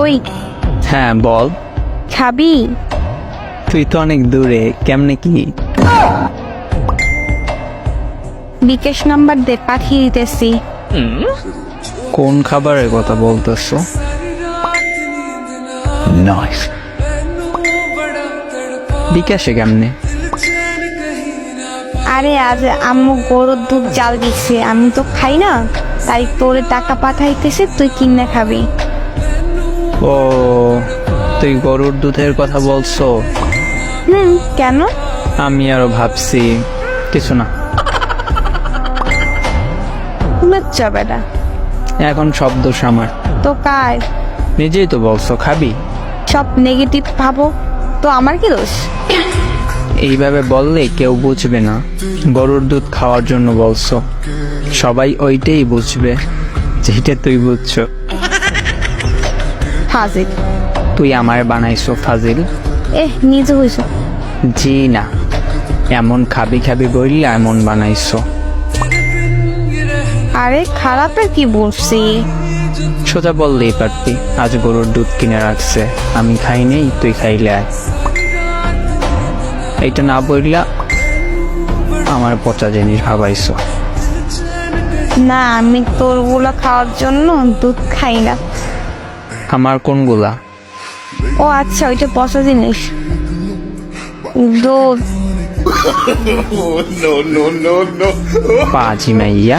ওই হ্যাঁ বল। খাবি? তুই তো অনেক দূরে, কেমনে কি? বিকাশ নাম্বার দে, পাঠিয়ে দিতেছি। কোন খাবারের কথা বলতেছো? নাইস। বিকাশে কেমনে? আরে আজ আম্মু গরুর দুধ জাল দিচ্ছে, আমি তো খাই না, তাই তোরে টাকা পাঠাইতেছে, তুই কিনে খাবি। ও, তুই গরুর দুধের কথা বলছো? কেন? আমি আরো ভাবছি কিছু না। আচ্ছা বেটা, এখন সব দোষ আমার। তো কার? নিজেই তো বলছো খাবি। সব নেগেটিভ ভাবো তো আমার কি দোষ? এইভাবে বললে কেউ বুঝবে না গরুর দুধ খাওয়ার জন্য বলছো। সবাই ওইটাই বুঝবে যেটা তুই বুঝছো। ফাজিল। তুই আমায় বানাইছো ফাজিল? নিজে হইছো। জি না, এমন খাবি খাবি বললে এমন বানাইছো। আরে খারাপের কি বলছি? সোজা বললেই পারতি আজ গরুর দুধ কিনে রাখছে, আমি খাই নেই, তুই খাইলে আয়। এইটা না বললা আমার পচা জিনিস ভাবাইছো। না, আমি তোর গুলা খাওয়ার জন্য দুধ খাই না। আমার কোনগুলা? ও আচ্ছা, ওইটা পচা জিনিস, দুধ। পাজি মাইয়া।